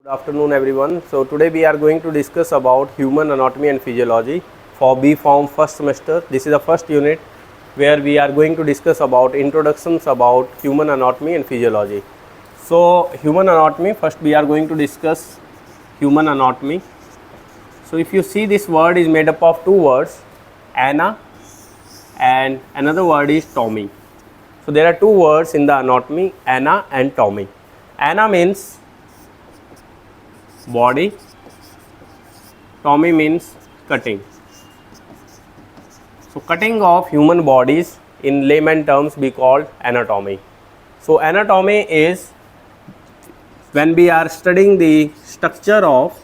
Good afternoon everyone. So today we are going to discuss about human anatomy and physiology for B Form first semester. This is the first unit where we are going to discuss about introductions about human anatomy and physiology. So human anatomy, first we are going to discuss human anatomy. So if you see, this word is made up of two words, ana and another word is tomy. So there are two words in the anatomy, ana and tomy. Ana means body, tomy means cutting. So cutting of human bodies in layman terms we call anatomy. So anatomy is when we are studying the structure of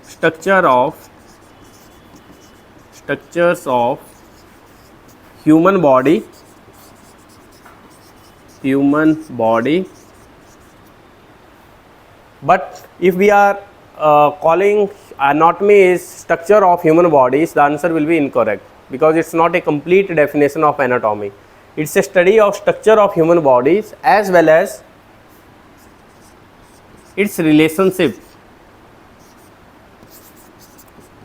structures of human body, but if we are calling anatomy is structure of human bodies, the answer will be incorrect, because it's not a complete definition of anatomy. It's a study of structure of human bodies as well as its relationship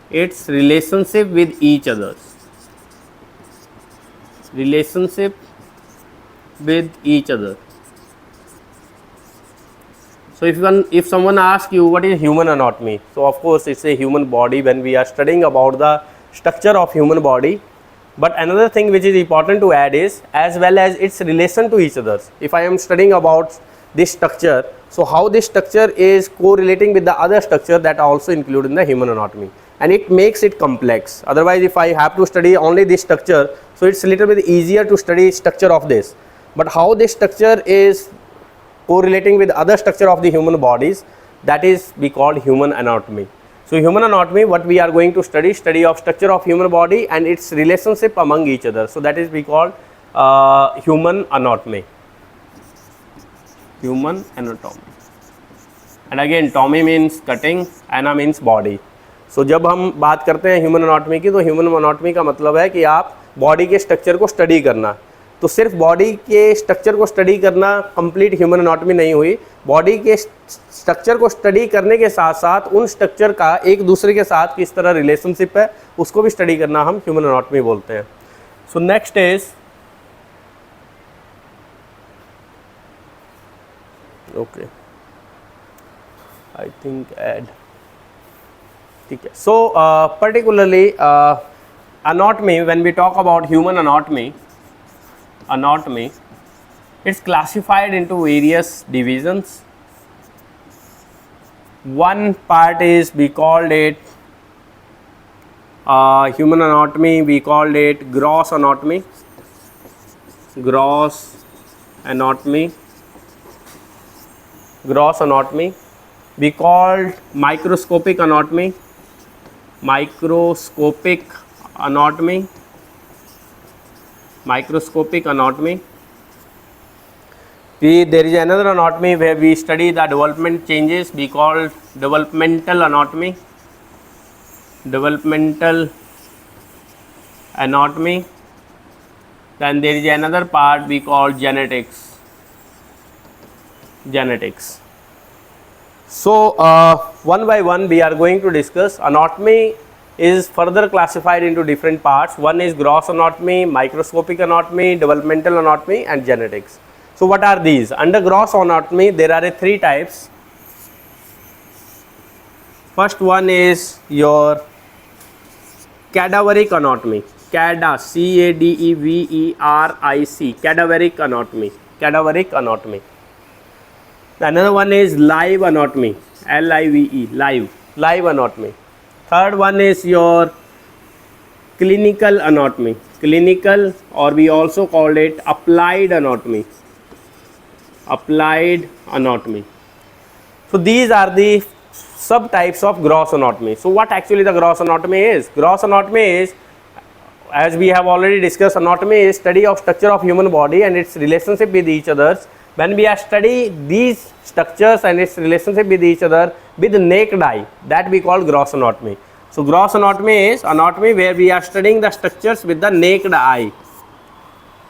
with each other. So if someone asks you what is human anatomy, so of course it's a human body when we are studying about the structure of human body. But another thing which is important to add is as well as its relation to each other. If I am studying about this structure, so how this structure is correlating with the other structure that are also included in the human anatomy, and it makes it complex. Otherwise if I have to study only this structure, so it's a little bit easier to study structure of this, but how this structure is correlating with other structure of the human bodies, that is we call human anatomy. So human anatomy, what we are going to study of structure of human body and its relationship among each other, so that is we call human anatomy. And again tomy means cutting, ana means body. So जब हम बात करते हैं human anatomy की, तो human anatomy का मतलब है कि आप बॉडी के स्ट्रक्चर को स्टडी करना. तो सिर्फ बॉडी के स्ट्रक्चर को स्टडी करना कंप्लीट ह्यूमन अनाटमी नहीं हुई. बॉडी के स्ट्रक्चर को स्टडी करने के साथ साथ उन स्ट्रक्चर का एक दूसरे के साथ किस तरह रिलेशनशिप है, उसको भी स्टडी करना हम ह्यूमन अनाटमी बोलते हैं. So next is okay, I think add, ठीक है. So particularly anatomy, when we talk about human anatomy, it's classified into various divisions. One part is we called it human anatomy, we called it gross anatomy. We called microscopic anatomy. There is another anatomy where we study the development changes, we call developmental anatomy. Then there is another part we call genetics. So one by one we are going to discuss. Anatomy is further classified into different parts. One is gross anatomy, microscopic anatomy, developmental anatomy and genetics. So what are these? Under gross anatomy there are three types. First one is your cadaveric anatomy. C-A-D-E-V-E-R-I-C, cadaveric anatomy. Another one is live anatomy, L-I-V-E, live anatomy. Third one is your clinical anatomy, or we also called it applied anatomy. So these are the subtypes of gross anatomy. So what actually the gross anatomy is? Gross anatomy is, as we have already discussed, anatomy is study of structure of human body and its relationship with each other. When we are study these structures and its relationship with each other with the naked eye, that we call gross anatomy. So gross anatomy is anatomy where we are studying the structures with the naked eye.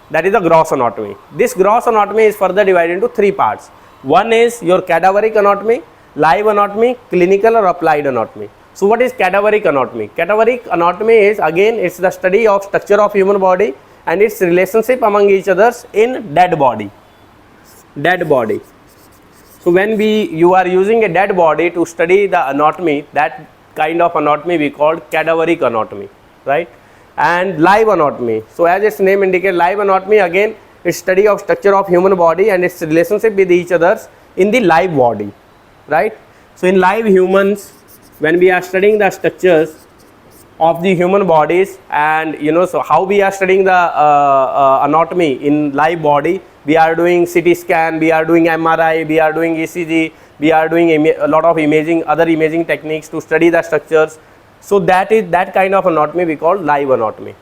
That is the gross anatomy. This gross anatomy is further divided into three parts. One is your cadaveric anatomy, live anatomy, clinical or applied anatomy. So what is cadaveric anatomy? Cadaveric anatomy is, again, it's the study of structure of human body and its relationship among each others in dead body. Dead body. So when you are using a dead body to study the anatomy, that kind of anatomy we call cadaveric anatomy, right? And live anatomy. So as its name indicates, live anatomy, again, it's study of structure of human body and its relationship with each others in the live body, right? So in live humans, when we are studying the structures of the human bodies, and so how we are studying the anatomy in live body, we are doing CT scan, we are doing MRI, we are doing ECG, we are doing a lot of other imaging techniques to study the structures. So that kind of anatomy we call live anatomy.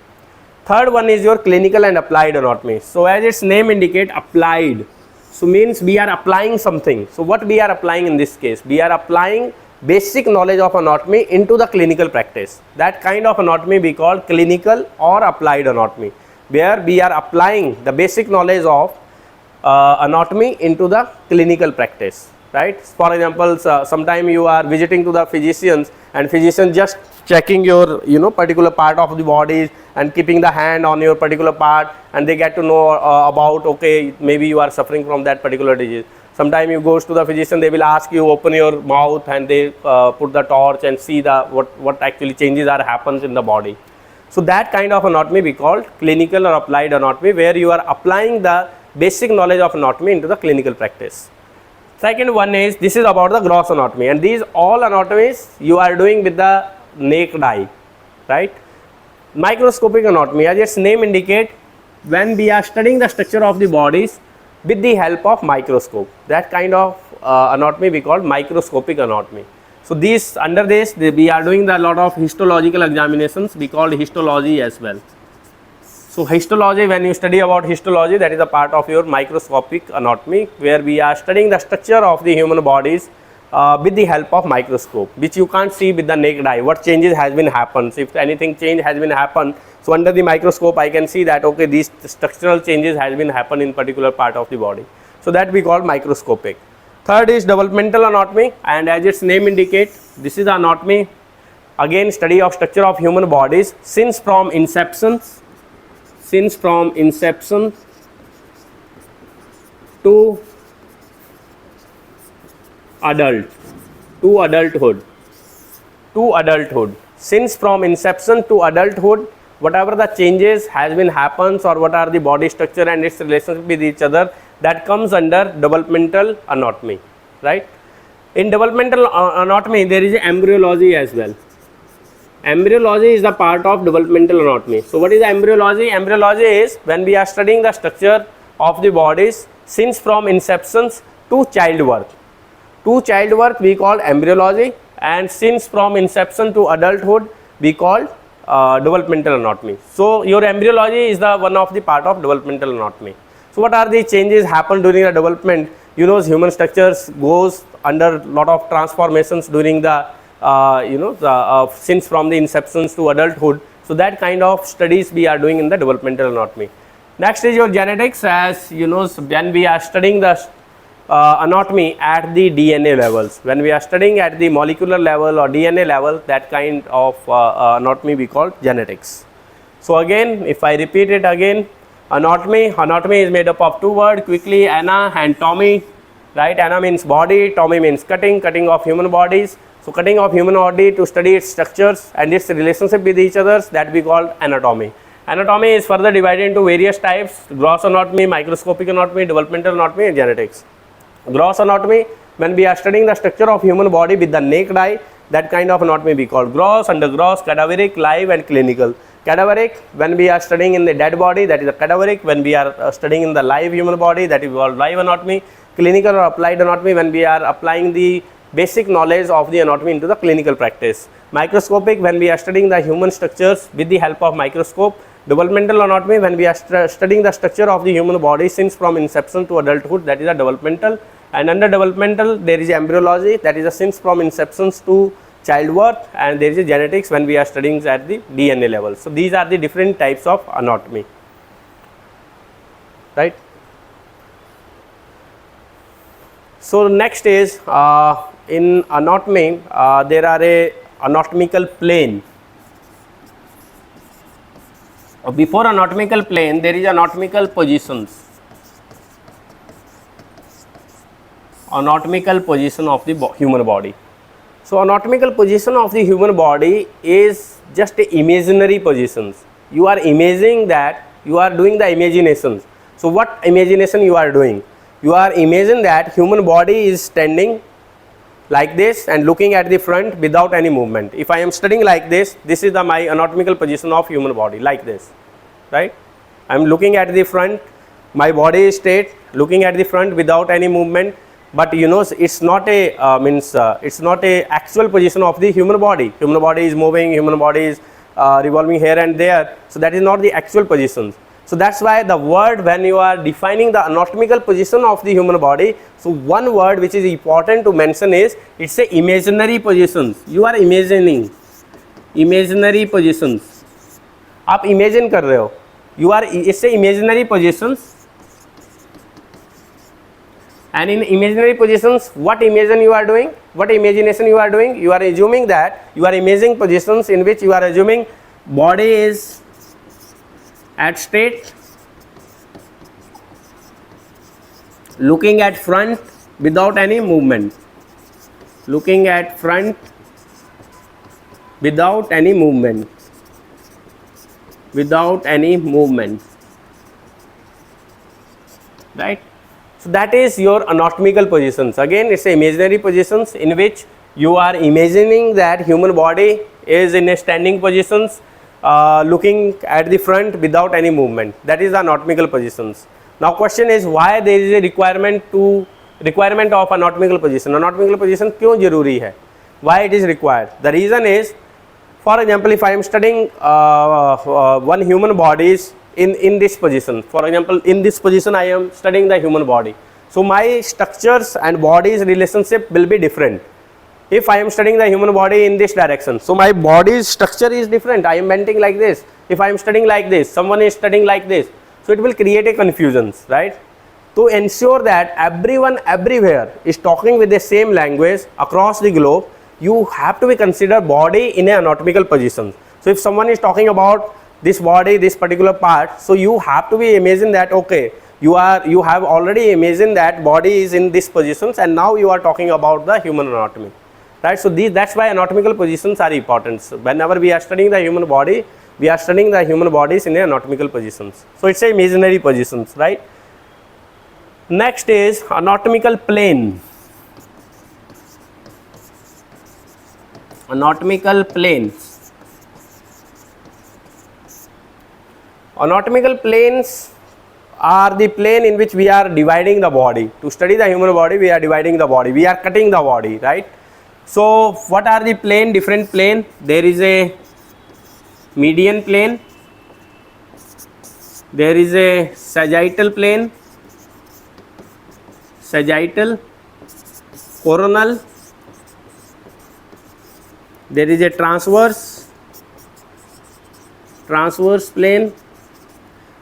Third one is your clinical and applied anatomy. So as its name indicate, applied, so means we are applying something. So what we are applying in this case? We are applying basic knowledge of anatomy into the clinical practice. That kind of anatomy we call clinical or applied anatomy, where we are applying the basic knowledge of anatomy into the clinical practice, right? For example, sometime you are visiting to the physicians and physician just checking your particular part of the body and keeping the hand on your particular part, and they get to know about, okay, maybe you are suffering from that particular disease. Sometime you goes to the physician, they will ask you, open your mouth, and they put the torch and see the what actually changes are happens in the body. So that kind of anatomy we call clinical or applied anatomy, where you are applying the basic knowledge of anatomy into the clinical practice. Second one is, this is about the gross anatomy, and these all anatomies you are doing with the naked eye, right? Microscopic anatomy, as its name indicate, when we are studying the structure of the bodies with the help of microscope, that kind of anatomy we call microscopic anatomy. So these, under this, we are doing a lot of histological examinations, we call histology as well. So histology, when you study about histology, that is a part of your microscopic anatomy, where we are studying the structure of the human bodies with the help of microscope, which you can't see with the naked eye. What changes has been happened, if anything change has been happened, so under the microscope I can see that, okay, these structural changes has been happened in particular part of the body. So that we call microscopic. Third is developmental anatomy, and as its name indicate, this is anatomy, again study of structure of human bodies since from inception to adulthood. Since from inception to adulthood, whatever the changes has been happens, or what are the body structure and its relationship with each other, that comes under developmental anatomy, right? In developmental anatomy, there is embryology as well. Embryology is the part of developmental anatomy. So what is embryology? Embryology is when we are studying the structure of the bodies since from inception to childbirth. To childbirth we call embryology, and since from inception to adulthood we call developmental anatomy. So your embryology is the one of the part of developmental anatomy. So what are the changes happen during the development? Human structures goes under lot of transformations during the since from the inception to adulthood. So that kind of studies we are doing in the developmental anatomy. Next is your genetics. As when we are studying the anatomy at the DNA levels, when we are studying at the molecular level or DNA level, that kind of anatomy we call genetics. So again, if I repeat it again, anatomy is made up of two words quickly, ana and tomy, right? Ana means body, tomy means cutting of human bodies. So cutting of human body to study its structures and its relationship with each others, that we call anatomy. Anatomy is further divided into various types: gross anatomy, microscopic anatomy, developmental anatomy, and genetics. Gross anatomy, when we are studying the structure of human body with the naked eye, that kind of anatomy we call gross, under gross, cadaveric, live, and clinical. Cadaveric, when we are studying in the dead body, that is a cadaveric. When we are studying in the live human body, that is called live anatomy. Clinical or applied anatomy, when we are applying the basic knowledge of the anatomy into the clinical practice. Microscopic, when we are studying the human structures with the help of microscope. Developmental anatomy, when we are studying the structure of the human body since from inception to adulthood, that is a developmental. And under developmental, there is embryology, that is a since from inception to childbirth, and there is a genetics when we are studying at the DNA level. So these are the different types of anatomy, right? So next is in anatomy there are a anatomical plane. Before anatomical plane there is anatomical positions. Anatomical position of the human body. So anatomical position of the human body is just a imaginary positions. You are imagining that, you are doing the imaginations. So what imagination you are doing? You are imagining that human body is standing like this and looking at the front without any movement. If I am studying like this, this is the my anatomical position of human body, like this, right? I am looking at the front, my body is straight, looking at the front without any movement. But you know, it's not a it's not a actual position of the human body. Human body is moving, human body is revolving here and there. So that is not the actual positions. So that's why the word, when you are defining the anatomical position of the human body, so one word which is important to mention is, it's a imaginary positions. You are imagining imaginary positions. आप imagine कर रहे हो. You are, it's a imaginary positions. And in imaginary positions, what imagine you are doing? What imagination you are doing? You are assuming that you are imagining positions in which you are assuming body is at straight, looking at front without any movement. Looking at front without any movement. Without any movement. Right? So that is your anatomical positions. Again, it's a imaginary positions in which you are imagining that human body is in a standing positions, looking at the front without any movement. That is the anatomical positions. Now question is, why there is a requirement of anatomical position? Anatomical position क्यों जरूरी है? Why it is required? The reason is, for example, if I am studying one human bodies in this position, for example, in this position I am studying the human body. So my structures and body's relationship will be different. If I am studying the human body in this direction, so my body's structure is different. I am bending like this. If I am studying like this, someone is studying like this. So it will create a confusions, right? To ensure that everyone everywhere is talking with the same language across the globe, you have to be consider body in an anatomical position. So if someone is talking about this body, this particular part, so you have to be imagine that, okay, you have already imagined that body is in this positions, and now you are talking about the human anatomy, right? So that's why anatomical positions are important. So whenever we are studying the human body, we are studying the human bodies in anatomical positions. So it's a imaginary positions, right? Next is anatomical plane. Anatomical plane. Anatomical planes are the plane in which we are dividing the body. To study the human body, we are dividing the body. We are cutting the body, right? So what are the plane? Different plane. There is a median plane. There is a sagittal plane. Sagittal. Coronal. There is a transverse plane.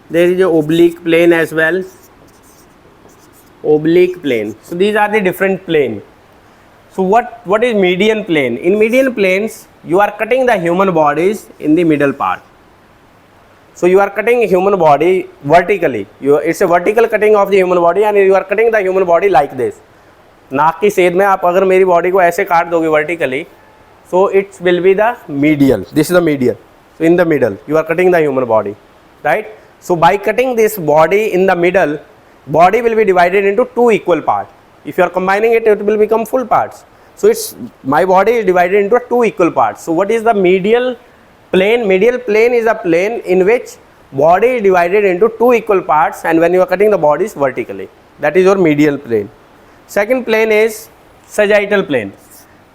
There is a oblique plane as well. Oblique plane. So these are the different plane. So what is median plane? In median planes, you are cutting the human bodies in the middle part. So you are cutting human body vertically. It's a vertical cutting of the human body, and you are cutting the human body like this. नाक की सेध में आप अगर मेरी body को ऐसे काट दोगे vertically, so it will be the medial. This is the medial. So in the middle, you are cutting the human body, right? So by cutting this body in the middle, body will be divided into two equal parts. If you are combining it, it will become full parts. So it's, my body is divided into two equal parts. So what is the medial plane? Medial plane is a plane in which body is divided into two equal parts, and when you are cutting the bodies vertically, that is your medial plane. Second plane is sagittal plane.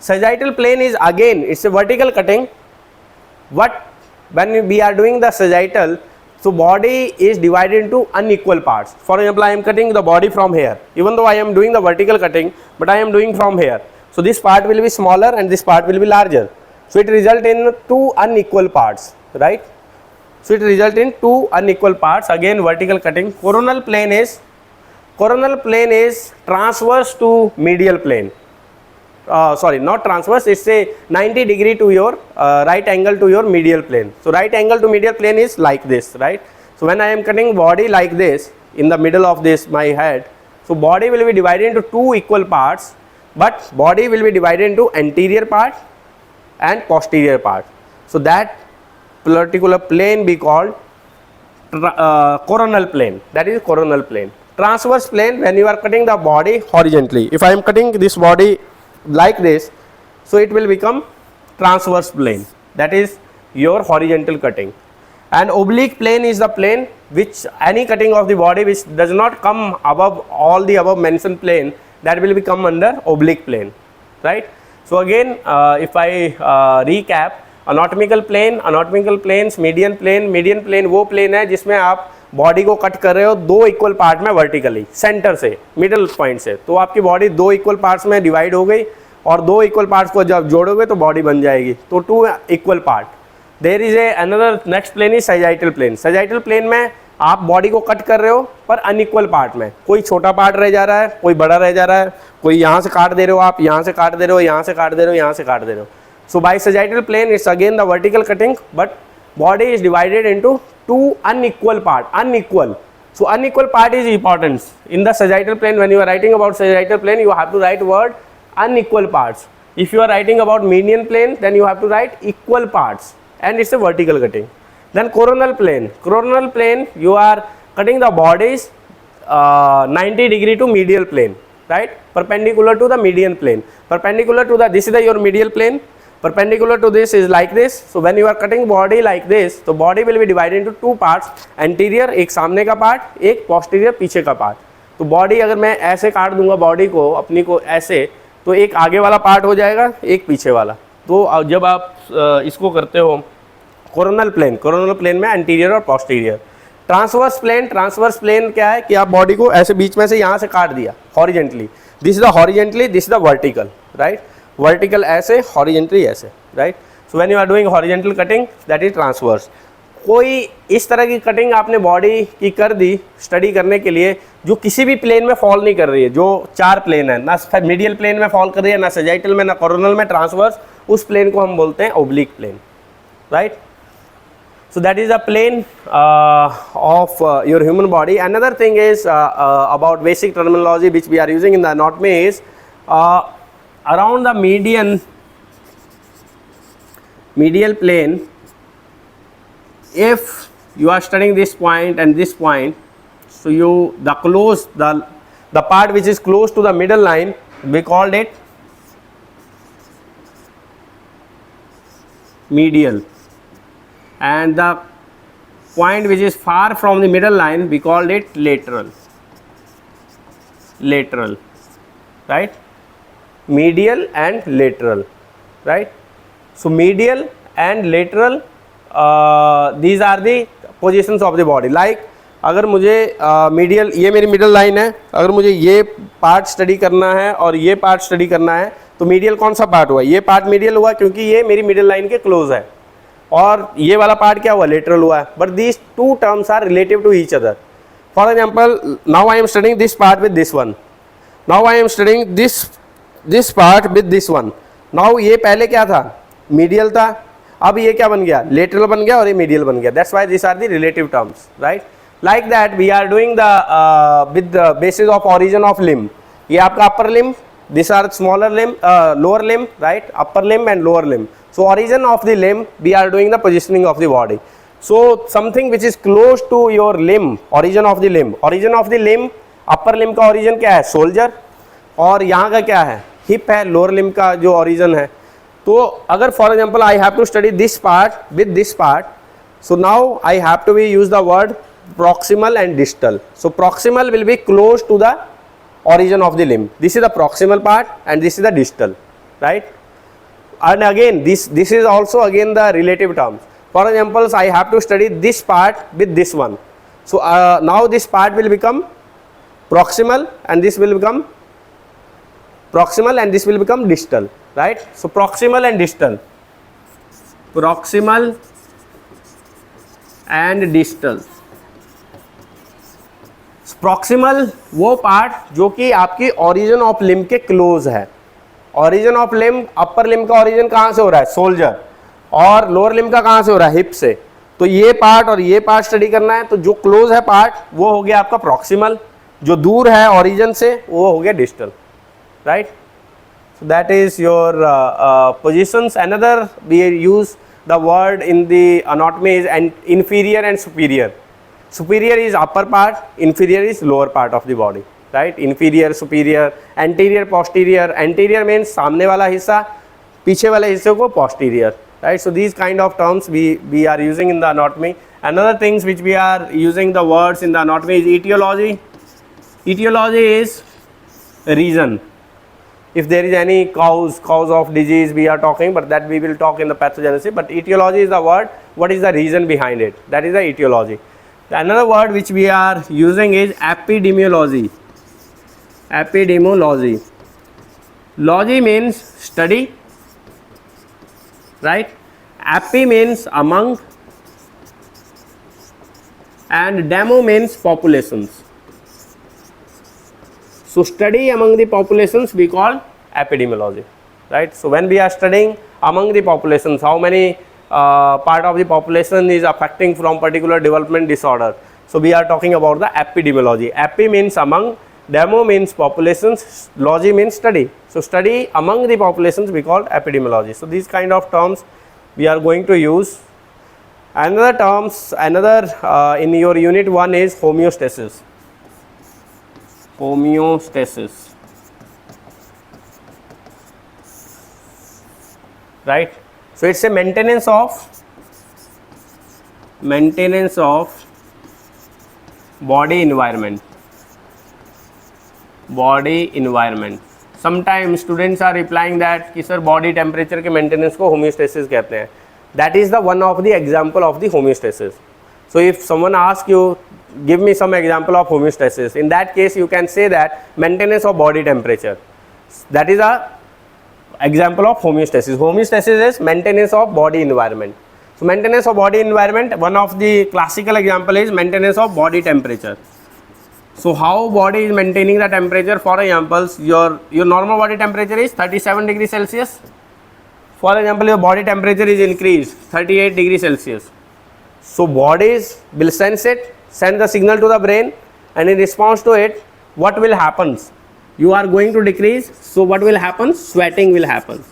Sagittal plane is again, it's a vertical cutting. When we are doing the sagittal, so body is divided into unequal parts. For example, I am cutting the body from here. Even though I am doing the vertical cutting, but I am doing from here. So this part will be smaller and this part will be larger. So it results in two unequal parts, right? So it results in two unequal parts. Again, vertical cutting. Coronal plane is Coronal plane is transverse to medial plane. Sorry, not transverse, it's a 90 degree to your right angle to your medial plane. So right angle to medial plane is like this, right? So when I am cutting body like this, in the middle of this my head, so body will be divided into two equal parts, but body will be divided into anterior part and posterior part. So that particular plane be called coronal plane, that is coronal plane. Transverse plane, when you are cutting the body horizontally, if I am cutting this body like this, so it will become transverse plane, that is your horizontal cutting. And oblique plane is the plane which any cutting of the body which does not come above all the above mentioned plane, that will become under oblique plane, right? So again, if I recap, anatomical planes, median plane वो plane है जिसमें आप body को cut कर रहे हो दो equal part में वर्टिकली, सेंटर से, मिडिल पॉइंट से, तो आपकी बॉडी दो इक्वल पार्ट्स में डिवाइड हो गई और दो इक्वल पार्ट्स को जब जोड़ोगे तो बॉडी बन जाएगी, तो two equal part. There is a another next plane is sagittal plane. Sagittal plane में आप बॉडी को कट कर रहे हो पर अनइक्वल पार्ट में, कोई छोटा पार्ट रह जा रहा है, कोई बड़ा रह जा रहा है, कोई यहाँ से काट दे रहे हो आप, यहाँ से काट दे रहे हो, यहाँ से काट दे रहे हो, यहाँ से काट दे रहे हो. So by sagittal plane it's again the vertical cutting, but body is divided into two unequal part, unequal. So unequal part is important. In the sagittal plane, when you are writing about sagittal plane, you have to write word unequal parts. If you are writing about median plane, then you have to write equal parts, and it's a vertical cutting. Then coronal plane you are cutting the bodies 90 degree to medial plane, right? Perpendicular to the median plane, perpendicular to the, this is the your medial plane, perpendicular to this is like this. So when you are cutting body like this, so body will be divided into two parts, anterior एक सामने का part, एक posterior पीछे का part. तो body अगर मैं ऐसे काट दूंगा बॉडी को अपनी को ऐसे, तो एक आगे वाला पार्ट हो जाएगा, एक पीछे वाला. तो जब आप इसको करते हो कोरोनल प्लेन में एंटीरियर और पोस्टीरियर. ट्रांसवर्स प्लेन क्या है कि आप बॉडी को ऐसे बीच में से यहाँ से काट दिया horizontally, this is the horizontally, this is the vertical, right? Vertical ऐसे, हॉरिजेंटली ऐसे, right? So when you are doing horizontal cutting, that is transverse. कोई इस तरह की कटिंग आपने बॉडी की कर दी स्टडी करने के लिए जो किसी भी प्लेन में फॉल नहीं कर रही है, जो चार प्लेन है, ना मीडियल प्लेन में फॉल कर रही है, ना सैजिटल में, ना कोरोनल में, ट्रांसवर्स, उस प्लेन को हम बोलते हैं oblique plane, right? So that is a plane of your human body. Another thing is about basic terminology which we are using in the anatomy is around the medial plane. If you are studying this point and this point, so the part which is close to the middle line, we called it medial, and the point which is far from the middle line, we called it lateral, right? Medial and lateral, right? So medial and lateral, these are the positions of the body. Like अगर मुझे medial, ये मेरी middle line है, अगर मुझे ये part study करना है और ये part study करना है, तो medial कौन सा part हुआ? ये part medial हुआ क्योंकि ये मेरी middle line के close है, और ये वाला पार्ट क्या हुआ? लेटरल हुआ है. But these two terms are relative to each other. For example, now I am studying this part with this one, now I am studying this part with this one. Now ये पहले क्या था? Medial था, अब ये क्या बन गया? लेटरल बन गया और ये मीडियल बन गया. That's why this are the relative terms, right? Like that we are doing the with the basis of origin of limb. ये आपका upper limb, this are smaller limb, lower limb, right? Upper limb and lower limb. So origin of the limb, we are doing the positioning of the body. So something which is close to your limb, origin of the limb, upper limb का origin क्या है? Shoulder, और यहाँ का क्या है? Hip है. lower limb का जो origin है. तो अगर for example I have to study this part with this part, so now I have to use the word proximal and distal. So proximal will be close to the origin of the limb. This is the proximal part and this is the distal, right? And again this is also again the relative terms. For example, I have to study this part with this one. So now this part will become proximal and this will become distal, right? So proximal and distal, proximal वो part जो कि आपकी origin of limb के close है। Origin of limb, upper limb का origin कहाँ से हो रहा है, शोल्डर, और लोअर लिम्ब का कहाँ से हो रहा है, हिप से। तो ये पार्ट और ये पार्ट स्टडी करना है। तो जो क्लोज है पार्ट वो हो गया आपका प्रॉक्सिमल, जो दूर है ओरिजिन से वो हो गया distal, right. So that is your positions. Another we use the word in the anatomy is inferior and superior. Superior is upper part, inferior is lower part of the body, right? Inferior, superior, anterior, posterior. Anterior means सामने वाला हिस्सा, पीछे वाले हिस्से को posterior, right? So these kind of terms we are using in the anatomy. Another things which we are using the words in the anatomy is etiology. Etiology is reason. If there is any cause of disease we are talking, but that we will talk in the pathogenesis. But etiology is the word, what is the reason behind it, that is the etiology. Another word which we are using is epidemiology. Epidemiology. Logy means study, right? Epi means among, and demo means populations. So study among the populations we call epidemiology, right? So when we are studying among the populations, how many part of the population is affecting from particular development disorder, so we are talking about the epidemiology. Epi means among, demo means populations, logy means study. So study among the populations we call epidemiology. So these kind of terms we are going to use. Another terms, in your unit 1 is homeostasis. Homeostasis, right? So it's a maintenance of body environment. Sometimes students are replying that कि sir body temperature के maintenance को homeostasis कहते हैं. That is the one of the example of the homeostasis. So if someone asks you, give me some example of homeostasis, in that case you can say that maintenance of body temperature, that is a example of homeostasis. Homeostasis is maintenance of body environment. So maintenance of body environment, one of the classical example is maintenance of body temperature. So how body is maintaining the temperature? For example, your normal body temperature is 37 degrees Celsius. For example, your body temperature is increased 38 degrees Celsius. So bodies will sense it, send the signal to the brain, and in response to it, what will happen? You are going to decrease. So what will happen? Sweating will happen.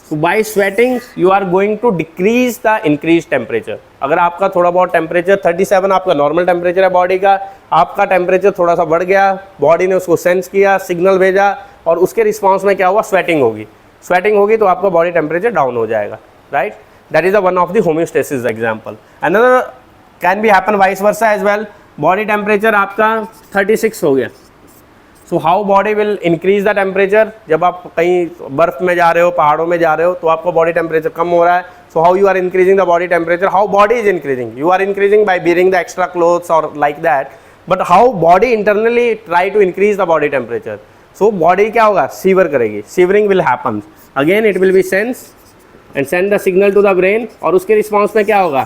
So by sweating you are going to decrease the increased temperature. अगर आपका थोड़ा बहुत temperature 37 आपका normal temperature है body का, आपका temperature थोड़ा सा बढ़ गया, बॉडी ने उसको सेंस किया, सिग्नल भेजा, और उसके रिस्पॉन्स में क्या हुआ? स्वेटिंग होगी. स्वेटिंग होगी तो आपका बॉडी टेम्परेचर डाउन हो जाएगा, right? That is the one of the homeostasis example. Another can be happen vice versa as well. Body temperature आपका 36 हो गया. So how body will increase the temperature? जब आप कहीं बर्फ में जा रहे हो, पहाड़ों में जा रहे हो, तो आपका body temperature कम हो रहा है. So how you are increasing the body temperature? How body is increasing? You are increasing by wearing the extra clothes or like that. But how body internally try to increase the body temperature? So body क्या होगा? Shiver करेगी. Shivering will happen. Again it will be sense and send the signal to the brain, और उसके response में क्या होगा?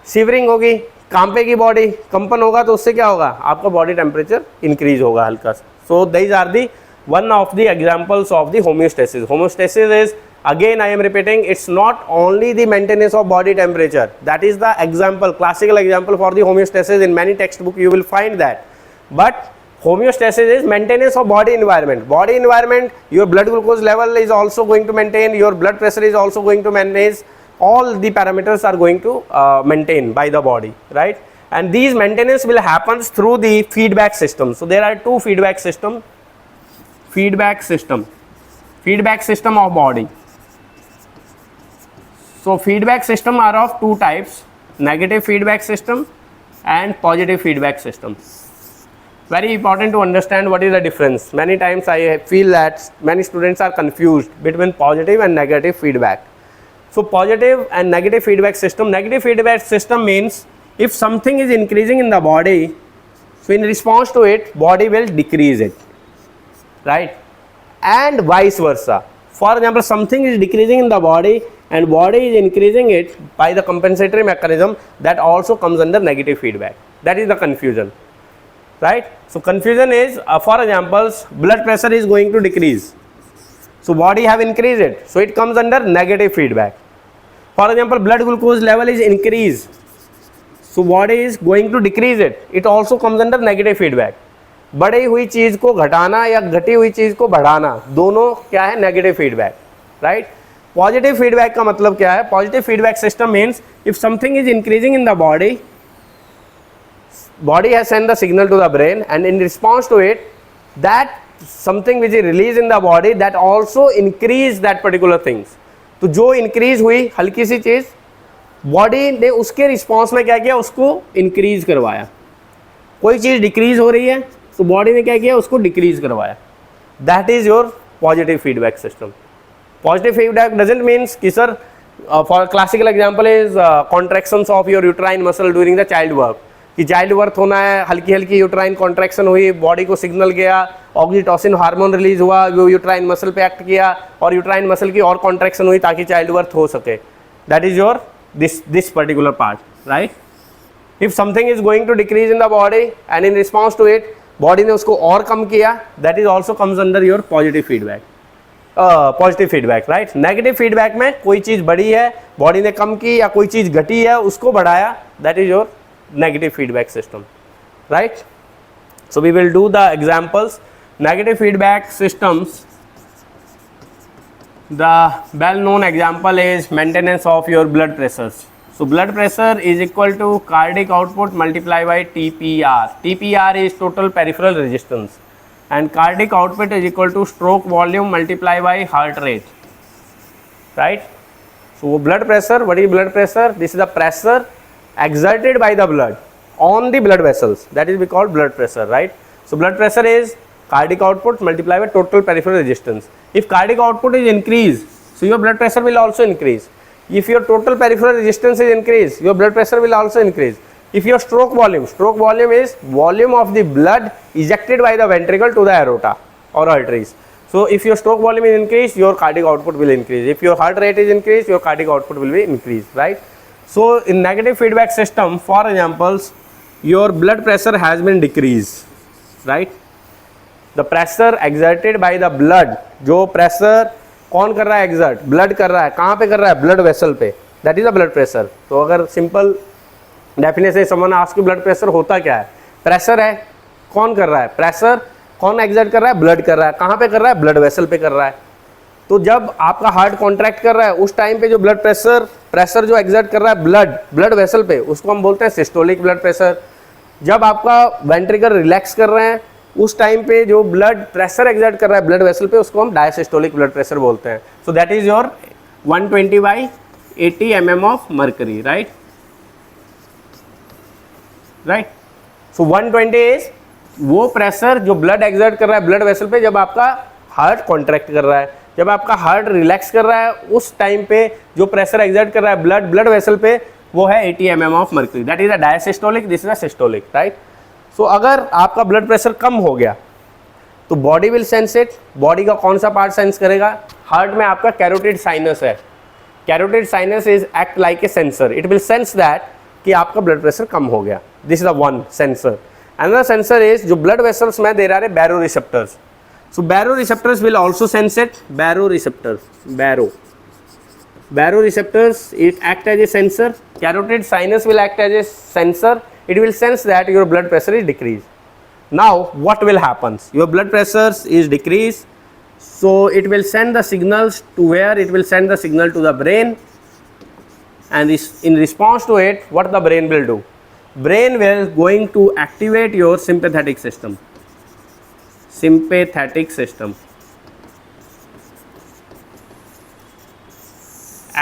Shivering होगी, कांपेगी body, कंपन होगा, तो उससे क्या होगा? आपका बॉडी टेम्परेचर इंक्रीज होगा हल्का सा. So these are the one of the examples of the homeostasis. Homeostasis is, again I am repeating, it's not only the maintenance of body temperature, that is the example, classical example for the homeostasis. In many textbook you will find that, but homeostasis is maintenance of body environment. Body environment, your blood glucose level is also going to maintain, your blood pressure is also going to manage, all the parameters are going to maintain by the body, right? And these maintenance will happen through the feedback system. So there are two feedback system of body. So feedback system are of two types, negative feedback system and positive feedback system. Very important to understand what is the difference. Many times I feel that many students are confused between positive and negative feedback. So positive and negative feedback system. Negative feedback system means if something is increasing in the body, so in response to it, body will decrease it, right? And vice versa. For example, something is decreasing in the body and body is increasing it by the compensatory mechanism, that also comes under negative feedback. That is the confusion. right? So confusion is, for examples, blood pressure is going to decrease, so body have increased it, so it comes under negative feedback. For example, blood glucose level is increased, so body is going to decrease it, it also comes under negative feedback. बढ़ी हुई चीज को घटाना या घटी हुई चीज को बढ़ाना, दोनों क्या है, negative feedback, right? Positive feedback का मतलब क्या है? Positive feedback system means if something is increasing in the body, body has sent the signal to the brain, and in response to it, that something which is released in the body that also increase that particular things. तो जो increase हुई हल्की सी चीज, body ने उसके response में क्या किया, उसको इंक्रीज करवाया. कोई चीज डिक्रीज हो रही है तो बॉडी ने क्या किया, उसको डिक्रीज करवाया. That is your positive feedback system. Positive feedback doesn't means कि sir, for classical example is contractions of your uterine muscle during the child work, कि चाइल्ड वर्क होना है, हल्की हल्की यूट्राइन कॉन्ट्रैक्शन हुई, बॉडी को सिग्नल गया, ऑक्सीटोसिन हार्मोन रिलीज हुआ, वो यूट्राइन मसल पे एक्ट किया और यूट्राइन मसल की और कॉन्ट्रैक्शन हुई ताकि चाइल्ड वर्क हो सके. That is your this particular part, right? If something is going to decrease in the body and in response to it body ने उसको और कम किया, that is also comes under your positive feedback. Positive feedback, right? Negative feedback में कोई चीज बढ़ी है, बॉडी ने कम की, या कोई चीज घटी है, उसको बढ़ाया, that is your negative feedback system, right? So we will do the examples. Negative feedback systems, the well known example is maintenance of your blood pressures. So blood pressure is equal to cardiac output multiplied by TPR. TPR is total peripheral resistance, and cardiac output is equal to stroke volume multiplied by heart rate, right? So blood pressure, what is blood pressure? This is the pressure exerted by the blood on the blood vessels, that is we call blood pressure, right? So blood pressure is cardiac output multiplied by total peripheral resistance. If cardiac output is increased, so your blood pressure will also increase. If your total peripheral resistance is increased, your blood pressure will also increase. If your stroke volume is volume of the blood ejected by the ventricle to the aorta or arteries. So if your stroke volume is increased, your cardiac output will increase. If your heart rate is increased, your cardiac output will be increased, right? So in negative feedback system, for examples, your blood pressure has been decreased, right? The pressure exerted by the blood, जो pressure कौन कर रहा है, exert, blood कर रहा है, कहाँ पे कर रहा है, blood vessel पे, that is the blood pressure. तो अगर simple definition someone ask you blood pressure होता क्या है, pressure है, कौन कर रहा है, pressure कौन exert कर रहा है, blood कर रहा है, कहाँ पे कर रहा है, blood vessel पे कर रहा है. तो जब आपका हार्ट कॉन्ट्रैक्ट कर रहा है, उस टाइम पे जो ब्लड प्रेशर जो एक्सर्ट कर रहा है ब्लड वेसल पे, उसको हम बोलते हैं सिस्टोलिक ब्लड प्रेशर. जब आपका वेंट्रिकल रिलैक्स कर रहे हैं, उस टाइम पे जो ब्लड प्रेशर एक्सर्ट कर रहा है ब्लड वेसल पे, उसको हम डायसिस्टोलिक ब्लड प्रेशर बोलते हैं. So that is your 120/80 mm of mercury, right? So 120 is वो प्रेशर जो ब्लड एक्सर्ट कर रहा है ब्लड वेसल पे जब आपका हार्ट कॉन्ट्रैक्ट कर रहा है. जब आपका हार्ट रिलैक्स कर रहा है, उस टाइम पे जो प्रेशर एक्सर्ट कर रहा है ब्लड वेसल पे, वो है 80 mm of mercury. That is a diastolic, this is a systolic, right? So अगर आपका ब्लड प्रेशर कम हो गया तो body will sense it. Body का कौन सा पार्ट सेंस करेगा? हार्ट में आपका कैरोटिड साइनस है. Carotid sinus is act like a sensor. It will sense that कि आपका ब्लड प्रेशर कम हो गया. This is the one sensor. Another sensor is जो ब्लड वेसल्स में दे रहा है बैरो receptors. So baroreceptors will also sense it. Baroreceptors it act as a sensor. Carotid sinus will act as a sensor. It will sense that your blood pressure is decreased. Now what will happen? Your blood pressure is decreased, so it will send the signals to where? It will send the signal to the brain, and in response to it, what the brain will do? Brain will going to activate your sympathetic system.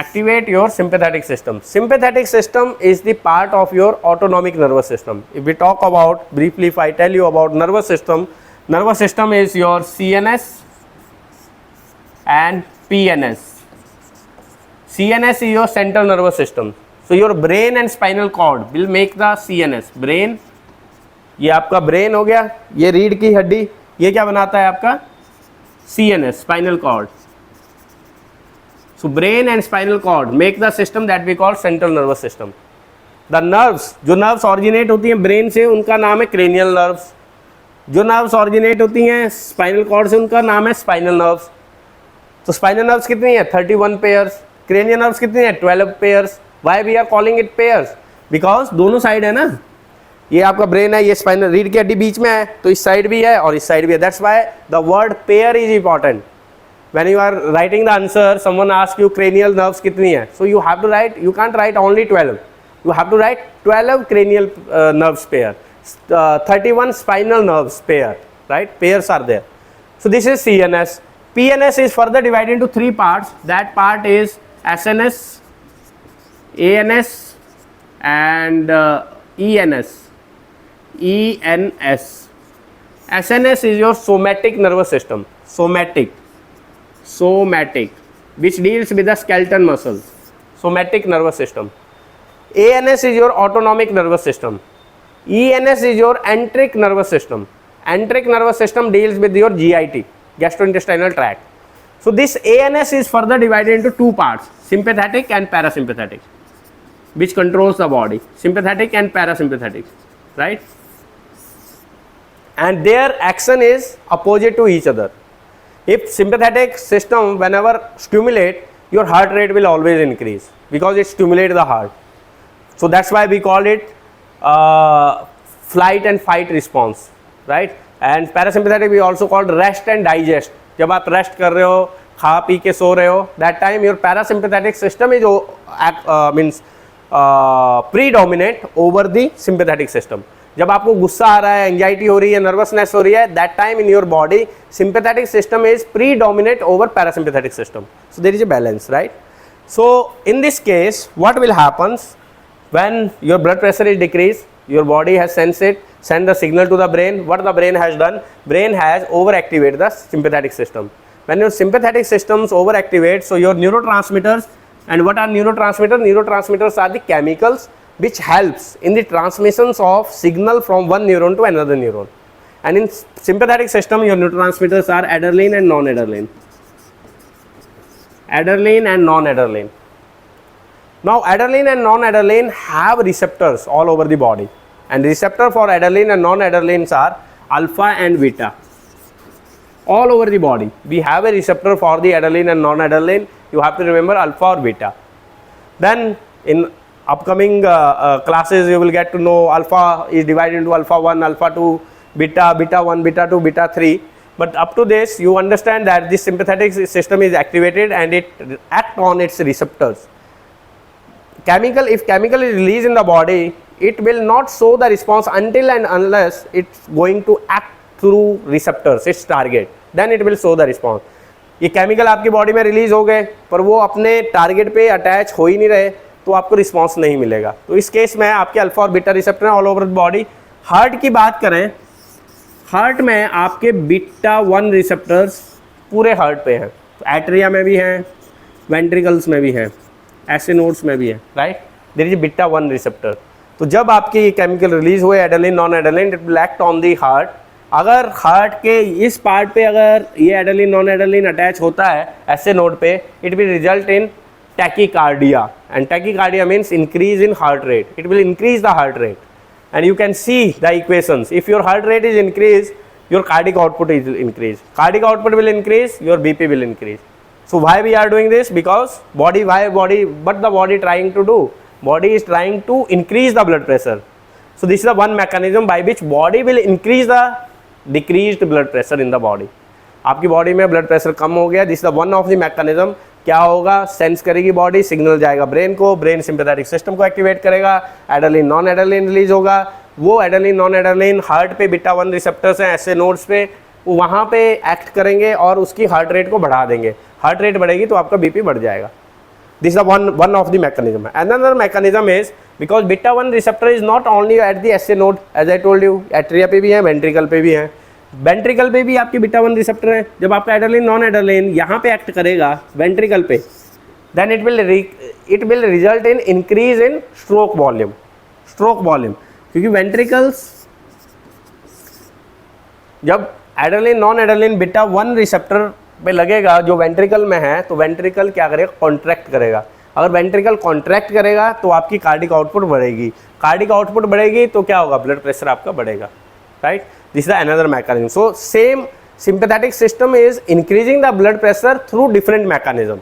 Activate your sympathetic system. Sympathetic system is the part of your autonomic nervous system. If we talk about briefly, if I tell you about nervous system is your CNS and PNS. CNS is your central nervous system. So your brain and spinal cord will make the CNS. Brain, ये आपका brain हो गया, ये रीढ़ की हड्डी, ये क्या बनाता है आपका CNS, spinal cord. So brain and spinal cord make the system that we call central nervous system. The nerves, जो nerves originate होती हैं ब्रेन से, उनका नाम है cranial nerves. जो नर्व्स ऑरिजिनेट होती हैं स्पाइनल कॉर्ड से, उनका नाम है स्पाइनल नर्व्स। तो स्पाइनल नर्व्स कितनी है? 31 पेयर्स। क्रेनियल नर्व्स कितनी है? 12 पेयर्स। Why we are calling it pairs? Because दोनों साइड है ना, ये आपका ब्रेन है, ये स्पाइनल रीढ़ की हड्डी बीच में है, तो इस साइड भी है और इस साइड भी है। That's why the word pair is important. When you are writing the answer, someone asks you cranial nerves कितनी है, so you have to write, you can't write only 12, you have to write 12 cranial nerves pair, 31 spinal nerves pair, right? Pairs are there. So this is CNS. PNS is further divided into 3 parts. That part is SNS, ANS and ENS. ENS. SNS is your somatic nervous system. Somatic, which deals with the skeletal muscles. Somatic nervous system. ANS is your autonomic nervous system. ENS is your enteric nervous system. Enteric nervous system deals with your GIT, gastrointestinal tract. So this ANS is further divided into 2 parts, sympathetic and parasympathetic, which controls the body. Sympathetic and parasympathetic, right? And their action is opposite to each other. If sympathetic system whenever stimulate, your heart rate will always increase because it stimulates the heart. So that's why we call it flight and fight response, right? And parasympathetic we also called rest and digest. जब आप rest कर रहे हो, खा P के सो रहे हो, that time your parasympathetic system is means predominant over the sympathetic system. जब आपको गुस्सा आ रहा है, एंजाइटी हो रही है, नर्वसनेस हो रही है, that time in your body sympathetic system is predominate over parasympathetic system. So there is a balance, right? So in this case what will happens when your blood pressure is decrease, your body has sent the signal to the brain. What the brain has done? Brain has overactivated the sympathetic system. When your sympathetic systems overactivate, so your neurotransmitters, and what are neurotransmitters? Neurotransmitters are the chemicals which helps in the transmissions of signal from one neuron to another neuron. And in sympathetic system, your neurotransmitters are adrenaline and non-adrenaline. Adrenaline and non-adrenaline. Now, adrenaline and non-adrenaline have receptors all over the body. And receptor for adrenaline and non-adrenalines are alpha and beta. All over the body, we have a receptor for the adrenaline and non-adrenaline. You have to remember alpha or beta. Then in upcoming classes, you will get to know alpha is divided into alpha 1, alpha 2, beta, beta 1, beta 2, beta 3. But up to this, you understand that this sympathetic system is activated and it acts on its receptors. If chemical is released in the body, it will not show the response until and unless it's going to act through receptors, its target. Then it will show the response. ये chemical आपकी body में release हो गए पर वो अपने target पे attach हो ही नहीं रहे तो आपको रिस्पॉन्स नहीं मिलेगा. तो इस केस में आपके अल्फा और beta receptor all over the body. Heart की बात करें, हार्ट में आपके बीटा 1 रिसेप्टर्स पूरे हार्ट पे हैं. एट्रिया में भी हैं, वेंट्रिकल्स में भी हैं, ऐसे नोड्स में भी है, right? There is beta 1 receptor. तो जब आपके केमिकल रिलीज हुए adrenaline non adrenaline, it will act on the heart. अगर हार्ट के इस पार्ट पे अगर ये एड्रेनलिन नॉन एड्रेनलिन अटैच होता है ऐसे नोड पे, it will result in tachycardia. And tachycardia means increase in heart rate. It will increase the heart rate and you can see the equations. If your heart rate is increase, your cardiac output is increase. Cardiac output will increase, your BP will increase. So why we are doing this? Because what the body trying to do? Body is trying to increase the blood pressure. So this is the one mechanism by which body will increase the decreased blood pressure in the body. आपकी body में blood pressure कम हो गया, this is the one of the mechanism. क्या होगा? Sense करेगी body, signal जाएगा brain को, ब्रेन सिंपैथेटिक सिस्टम को एक्टिवेट करेगा, एड्रेनलिन नॉन एड्रेनलिन रिलीज होगा. वो एड्रेनलिन नॉन एड्रेनलिन हार्ट पे बीटा 1 रिसेप्टर्स हैं ऐसे नोड्स पे, वो वहाँ पे एक्ट करेंगे और उसकी हार्ट रेट को बढ़ा देंगे. हार्ट रेट बढ़ेगी तो आपका बीपी बढ़ जाएगा. This is one of the mechanism. Another mechanism is because beta 1 receptor is not only at the SA node, as I told you, atria पे भी है, वेंट्रिकल पे भी है. वेंट्रिकल पे भी आपकी बीटा 1 रिसेप्टर है. जब आपका एड्रेनलिन नॉन एड्रेनलिन यहाँ पे एक्ट करेगा वेंट्रिकल पे, then it will result in increase in stroke volume. क्योंकि वेंट्रिकल्स जब adrenaline non adrenaline beta 1 receptor पे लगेगा जो वेंट्रिकल में है, तो वेंट्रिकल क्या करेगा? कॉन्ट्रैक्ट करेगा. अगर वेंट्रिकल कॉन्ट्रैक्ट करेगा तो आपकी कार्डिक आउटपुट बढ़ेगी. कार्डिक आउटपुट बढ़ेगी तो क्या होगा? ब्लड प्रेशर आपका बढ़ेगा. right? This is the another mechanism. So same sympathetic system is increasing the blood pressure through different mechanism,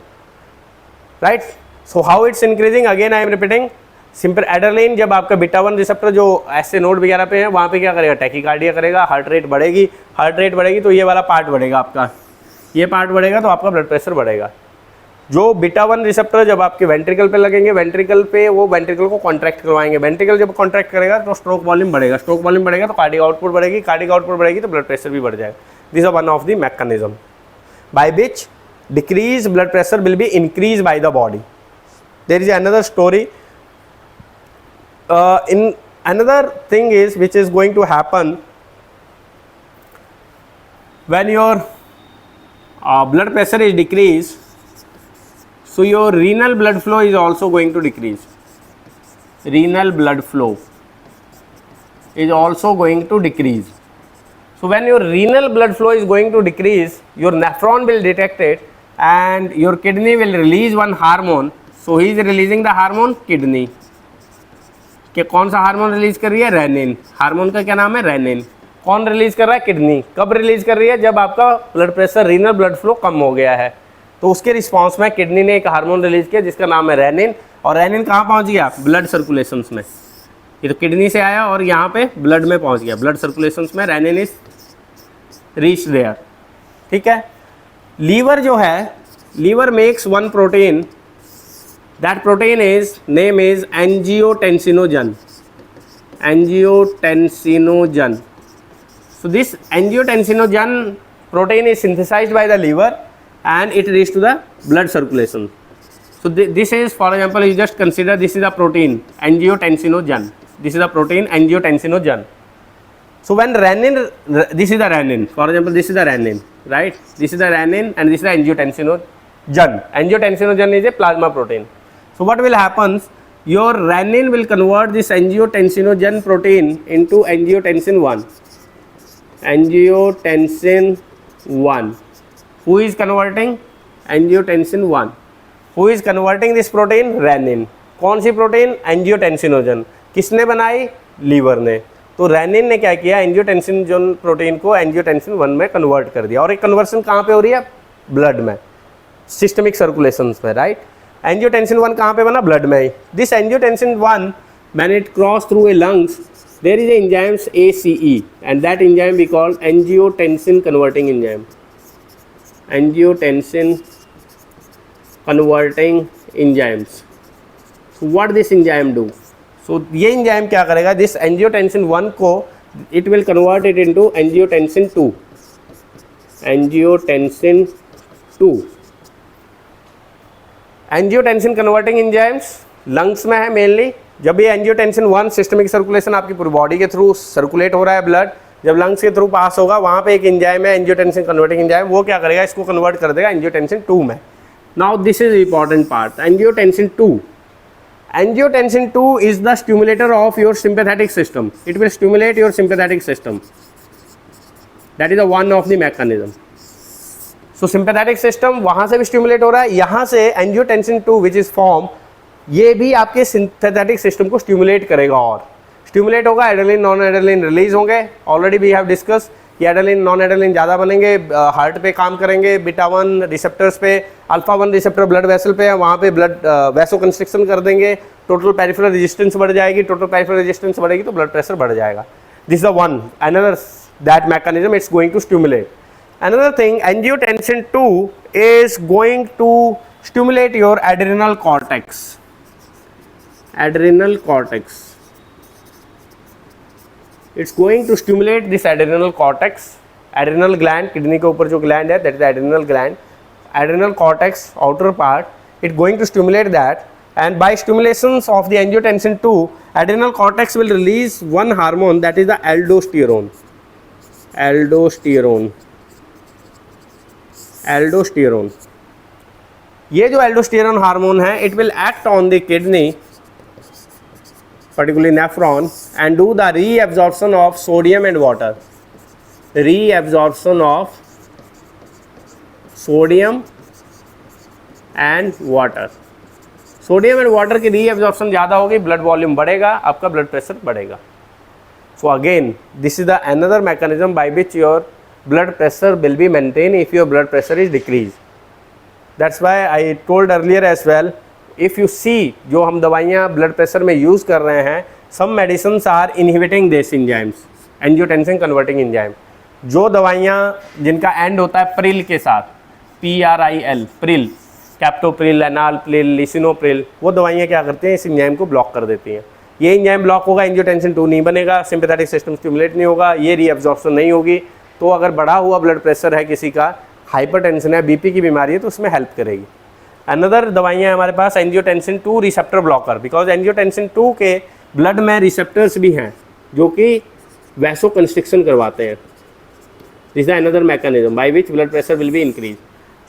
right? So how it's increasing, again I am repeating, simple adrenaline जब आपका beta 1 receptor जो ऐसे node वगैरह पे है वहाँ पे क्या करेगा, टैकीकार्डिया करेगा, हार्ट रेट बढ़ेगी तो ये वाला पार्ट बढ़ेगा आपका, ये पार्ट बढ़ेगा तो आपका ब्लड प्रेशर बढ़ेगा। जो बीटा 1 रिसेप्टर जब आपके वेंट्रिकल पे लगेंगे, वेंट्रिकल पे वो वेंट्रिकल को कॉन्ट्रैक्ट करवाएंगे, वेंट्रिकल जब कॉन्ट्रैक्ट करेगा तो स्ट्रोक वॉल्यूम बढ़ेगा, स्ट्रोक वॉल्यूम बढ़ेगा तो कार्डियक आउटपुट बढ़ेगी, कार्डियक आउटपुट बढ़ेगी तो ब्लड प्रेशर भी बढ़ जाएगा। This is one of the mechanism by which decrease blood pressure will be increase by the body. There is another story in another thing is which is going to happen when your blood pressure is decreased, so your renal blood flow is also going to decrease. Renal blood flow is also going to decrease. So when your renal blood flow is going to decrease, your nephron will detect it and your kidney will release one hormone. So he is releasing the hormone kidney. कि कौन सा hormone release कर रही है, rennin. Hormone का क्या नाम है, रेनिन। कौन रिलीज कर रहा है, किडनी। कब रिलीज कर रही है, जब आपका blood pressure, renal blood flow कम हो गया है, तो उसके रिस्पांस में किडनी ने एक हार्मोन रिलीज किया जिसका नाम है रेनिन। और रेनिन कहाँ पहुँच गया, ब्लड सर्कुलेशंस में। ये तो किडनी से आया और यहाँ पे ब्लड में पहुँच गया, ब्लड सर्कुलेशंस में रेनिन इज रीच देयर, ठीक है। लीवर जो है, liver makes one protein, that protein is name is angiotensinogen. Angiotensinogen. So this angiotensinogen protein is synthesized by the liver and it reaches to the blood circulation. So this is, for example, you just consider this is a protein angiotensinogen. This is a protein angiotensinogen. So when renin, this is the renin, for example, this is the renin, right? This is the renin and this is the angiotensinogen. Angiotensinogen is a plasma protein. So what will happen, your renin will convert this angiotensinogen protein into angiotensin 1. Angiotensin 1. Who is converting? Angiotensin 1. Who is converting this protein? Renin. कौन सी protein? Angiotensinogen. किसने बनाई? Liver ने। तो rennin ने क्या किया, angiotensinogen protein को angiotensin 1 में कन्वर्ट कर दिया। और एक कन्वर्सन कहाँ पे हो रही है? ब्लड में, सिस्टमिक सर्कुलेशंस में, राइट। एंजियोटेंसिन 1 कहाँ पे बना? ब्लड में ही। This angiotensin 1 when it cross through a lungs, there is enzymes ACE and that enzyme we called angiotensin converting enzyme. Angiotensin converting enzymes. What this enzyme do? So ये enzyme क्या करेगा, this angiotensin 1 को it will convert it into angiotensin 2। Angiotensin 2 angiotensin converting enzymes lungs में है mainly. जब ये angiotensin 1 systemic circulation आपकी पूरी बॉडी के थ्रू सर्कुलेट हो रहा है ब्लड, जब लंग्स के थ्रू पास होगा वहाँ पे एक एंजाइम है एंजियोटेंसिन कन्वर्टिंग एंजाइम, वो क्या करेगा, इसको कन्वर्ट कर देगा एंजियोटेंसिन 2 में। Now this is important part, angiotensin 2। Angiotensin 2 is the stimulator of your sympathetic system. It will stimulate your sympathetic system. That is the one of the mechanism. So sympathetic system वहाँ से भी stimulate हो रहा है, यहाँ से angiotensin 2 which is form, ये भी आपके sympathetic system को stimulate करेगा। और stimulate होगा, एड्रेनलिन नॉन एड्रेनलिन रिलीज होंगे। ऑलरेडी वी हैव डिस्कस कि एड्रेनलिन नॉन एड्रेनलिन ज़्यादा बनेंगे, हार्ट पे काम करेंगे, बीटा 1 रिसेप्टर्स पे, अल्फा 1 रिसेप्टर ब्लड वेसल पे है, वहाँ पे ब्लड वैसो कंस्ट्रिक्शन कर देंगे, टोटल पेरिफेरल रेजिस्टेंस बढ़ जाएगी, टोटल पेरिफेरल रेजिस्टेंस बढ़ेगी तो ब्लड प्रेशर बढ़ जाएगा। This is the one another that mechanism it's going to stimulate. Another thing, angiotensin 2 is going to stimulate your adrenal cortex. Adrenal cortex, it's going to stimulate this adrenal cortex, adrenal gland, kidney के ऊपर जो gland है that is the adrenal gland, adrenal cortex outer part, it going to stimulate that, and by stimulations of the angiotensin 2, adrenal cortex will release one hormone that is the aldosterone. Aldosterone. Aldosterone. ये जो aldosterone hormone है, it will act on the kidney, particularly nephron, and do the reabsorption of sodium and water. Reabsorption of sodium and water. Sodium and water की reabsorption ज़्यादा होगी, blood volume बढ़ेगा, आपका blood pressure बढ़ेगा। So again, this is the another mechanism by which your blood pressure will be maintained if your blood pressure is decreased. That's why I told earlier as well, if you see जो हम दवाइयाँ blood pressure में use कर रहे हैं, some medicines are inhibiting this enzymes, angiotensin converting enzyme. जो दवाइयाँ जिनका end होता है प्रिल के साथ, PRIL, प्रिल, कैप्टोप्रिल, एनालप्रिल, लिसिनोप्रिल, वो दवाइयाँ क्या करती हैं, इस एंजाइम को ब्लॉक कर देती हैं. ये एंजाइम ब्लॉक होगा, एंजियोटेंसिन 2 नहीं बनेगा, सिंपैथेटिक सिस्टम स्टिमुलेट नहीं होगा, ये रीअब्जॉर्प्शन नहीं होगी. तो अगर बढ़ा हुआ ब्लड प्रेशर है किसी का, हाइपरटेंशन है, बीपी की बीमारी है, तो उसमें हेल्प करेगी. अनदर दवाइयाँ हमारे पास angiotensin 2 receptor blocker, because angiotensin 2 के ब्लड में रिसेप्टर्स भी हैं जो कि वैसो कंस्ट्रिक्शन करवाते हैं. This is another mechanism by which blood pressure will be increase.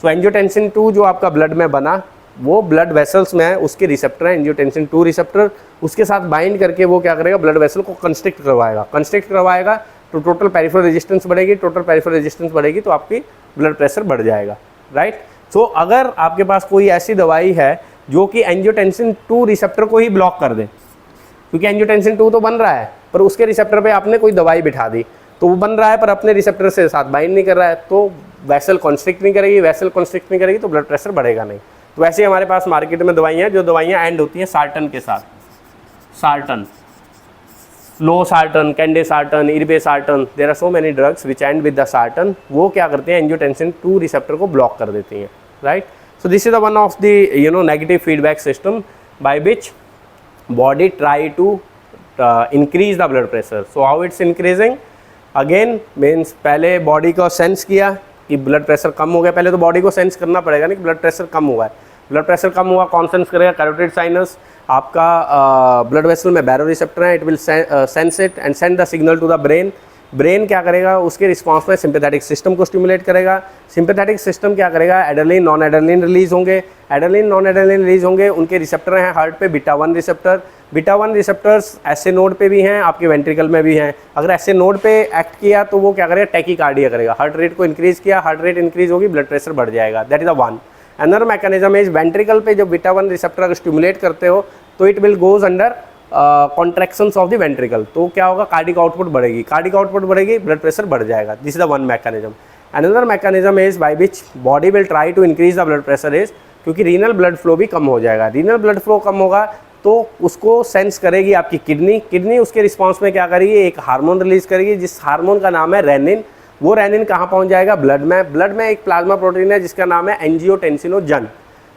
So angiotensin 2 जो आपका ब्लड में बना, वो ब्लड वेसल्स में है, उसके रिसेप्टर है एंजियोटेंसिन 2 रिसेप्टर, उसके साथ बाइंड करके वो क्या करेगा, ब्लड वेसल को कंस्ट्रिक्ट करवाएगा तो टोटल पेरिफेरल रेजिस्टेंस बढ़ेगी, टोटल पेरिफेरल रेजिस्टेंस बढ़ेगी तो आपकी ब्लड प्रेशर बढ़ जाएगा, राइट. सो अगर आपके पास कोई ऐसी दवाई है जो कि एंजियोटेंसिन 2 रिसेप्टर को ही ब्लॉक कर दे, क्योंकि एंजियोटेंसिन 2 तो बन रहा है पर उसके रिसेप्टर पे आपने कोई दवाई बिठा दी, तो वो बन रहा है पर अपने रिसेप्टर से साथ बाइंड नहीं कर रहा है, तो वेसल कंस्ट्रिक्ट नहीं करेगी, तो ब्लड प्रेशर बढ़ेगा नहीं. तो वैसे हमारे पास मार्केट में दवाइयाँ हैं जो दवाइयाँ एंड होती हैं सार्टन के साथ, sartan, losartan, candesartan, irbesartan, there are so many drugs which end with the sartan. वो क्या करते हैं, एंजियोटेंसिन 2 रिसेप्टर को ब्लॉक कर देती हैं, right. So this is the one of the negative feedback system by which body try to increase the blood pressure. So how it's increasing, again means पहले body को सेंस किया कि blood pressure कम हो गया. पहले तो बॉडी को सेंस करना पड़ेगा ना कि ब्लड प्रेशर कम हुआ है. ब्लड प्रेशर कम हुआ, कौन सेंस करेगा, कैरोटिड साइनस, आपका ब्लड वेसल में बैरो रिसेप्टर है, it will sense it and send the signal to the brain. Brain क्या करेगा, उसके रिस्पॉन्स में सिंपैथेटिक सिस्टम को स्टिमुलेट करेगा. सिंपैथेटिक सिस्टम क्या करेगा, एड्रेनलिन, नॉन एड्रेनलिन रिलीज होंगे. एड्रेनलिन, नॉन एड्रेनलिन रिलीज होंगे. उनके रिसेप्टर हैं हार्ट पे बीटा 1 रिसेप्टर. बीटा 1 रिसेप्टर्स ऐसे नोड पे भी हैं, आपके वेंट्रिकल में भी हैं. अगर ऐसे नोड पे एक्ट किया तो वो क्या करेगा, टैकीकार्डिया करेगा, हार्ट रेट को इंक्रीज किया, हार्ट रेट इंक्रीज होगी, ब्लड प्रेशर बढ़ जाएगा. That is the one. Another mechanism is ventricle पे जब बीटा 1 रिसेप्टर अगर स्टिमुलेट करते हो तो it will goes under contractions of the ventricle. तो क्या होगा, कार्डिक आउटपुट बढ़ेगी, ब्लड प्रेशर बढ़ जाएगा. This is the one mechanism. Another mechanism is by which body will try to increase the blood pressure is, क्योंकि renal blood flow भी कम हो जाएगा. रीनल ब्लड फ्लो कम होगा तो उसको सेंस करेगी आपकी किडनी उसके रिस्पॉन्स में क्या करेगी, एक हार्मोन रिलीज करेगी जिस हार्मोन का नाम है रेनिन. वो रेनिन कहाँ पहुँच जाएगा, ब्लड में एक प्लाज्मा प्रोटीन है जिसका नाम है एंजियोटेंसिनोजन,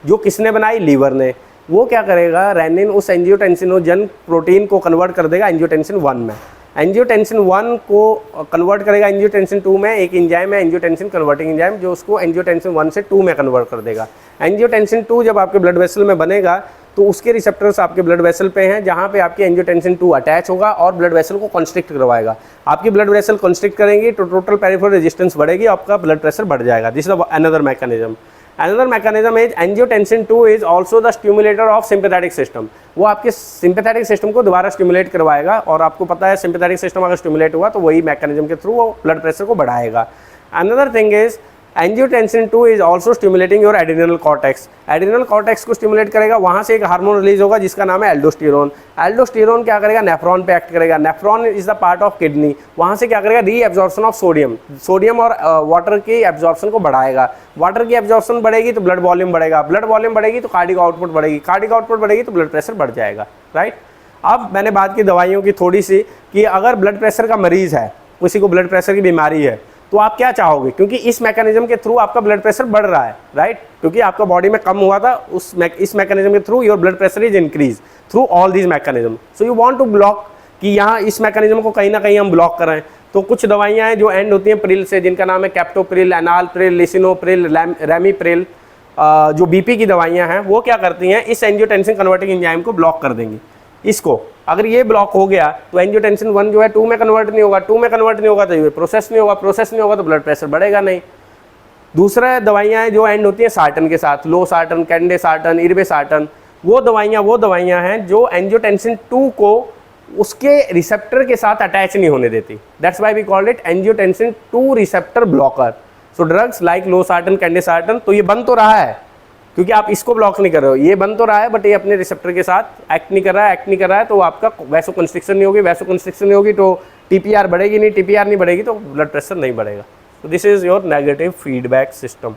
जो किसने बनाई, लीवर ने. वो क्या करेगा, रेनिन उस एंजियोटेंसिनोजन प्रोटीन को कन्वर्ट कर देगा एंजियोटेंसिन 1 में. एंजियोटेंसिन 1 को कन्वर्ट करेगा एंजियोटेंसिन 2 में. एक एंजाइम है एंजियोटेंसिन कन्वर्टिंग एंजाइम जो उसको एंजियोटेंसिन 1 से 2 में कन्वर्ट कर देगा. एंजियोटेंसिन 2 जब आपके ब्लड वेसल में बनेगा तो उसके रिसेप्टर्स आपके ब्लड वेसल पे हैं जहाँ पे आपकी एंजियोटेंसिन 2 अटैच होगा और ब्लड वेसल को कंस्ट्रिक्ट करवाएगा. आपकी ब्लड वेसल कंस्ट्रिक्ट करेंगी तो टोटल पेरिफेरल रेजिस्टेंस बढ़ेगी, आपका ब्लड प्रेशर बढ़ जाएगा. This is another mechanism. Another mechanism is angiotensin 2 is also the stimulator of sympathetic system. वो आपके sympathetic system को दोबारा stimulate करवाएगा और आपको पता है sympathetic system अगर stimulate हुआ तो वही mechanism के थ्रू वो blood pressure को बढ़ाएगा. Another thing is angiotensin 2 is also stimulating your adrenal cortex. Adrenal cortex को stimulate करेगा, वहाँ से एक हार्मोन रिलीज होगा जिसका नाम है एल्डोस्टेरोन. एल्डोस्टेरोन क्या करेगा, नेफ्रॉन पे एक्ट करेगा. Nephron is the part of kidney. वहाँ से क्या करेगा, रीएब्जॉर्प्शन ऑफ सोडियम और वाटर की एब्जॉर्प्शन को बढ़ाएगा. वाटर की एब्जॉर्प्शन बढ़ेगी तो ब्लड वॉल्यूम बढ़ेगा, ब्लड वॉल्यूम बढ़ेगी तो कार्डिक आउटपुट बढ़ेगी, कार्डिक आउटपुट बढ़ेगी तो ब्लड प्रेशर बढ़ जाएगा, राइट. अब मैंने बात की दवाइयों की थोड़ी सी कि अगर ब्लड प्रेशर का मरीज है, किसी को ब्लड प्रेशर की बीमारी है, तो आप क्या चाहोगे, क्योंकि इस मैकेनिज्म के थ्रू आपका ब्लड प्रेशर बढ़ रहा है, राइट. क्योंकि आपका बॉडी में कम हुआ था, इस मैकेनिज्म के through your blood pressure is increase through all these mechanism. So you want to block कि यहाँ इस मैकेनिज्म को कहीं ना कहीं हम ब्लॉक करें. तो कुछ दवाइयाँ हैं जो एंड होती हैं प्रिल से, जिनका नाम है कैप्टोप्रिल, एनालप्रिल, लिसिनोप्रिल, रेमीप्रिल. जो बीपी की दवाइयाँ हैं वो क्या करती हैं, इस एंजियोटेंसिन कन्वर्टिंग एंजाइम को ब्लॉक कर देंगी. इसको अगर ये ब्लॉक हो गया तो एंजियोटेंसिन 1 जो है 2 में कन्वर्ट नहीं होगा, 2 में कन्वर्ट नहीं होगा तो ये प्रोसेस नहीं होगा तो ब्लड प्रेशर बढ़ेगा नहीं. दूसरा दवाइयाँ जो एंड होती हैं सार्टन के साथ, लो सार्टन, कैंडे सार्टन, इरबे सार्टन, वो दवाइयाँ हैं जो एंजियोटेंसिन 2 को उसके रिसेप्टर के साथ अटैच नहीं होने देती. That's why we called it angiotensin 2 receptor blocker. So drugs like losartan, candesartan, तो ये बन तो रहा है क्योंकि आप इसको ब्लॉक नहीं कर रहे हो, ये बन तो रहा है बट ये अपने रिसेप्टर के साथ एक्ट नहीं कर रहा है तो आपका वैसो कंस्ट्रिक्शन नहीं होगी तो TPR बढ़ेगी नहीं, TPR नहीं बढ़ेगी तो ब्लड प्रेशर नहीं बढ़ेगा। तो this is your negative feedback system.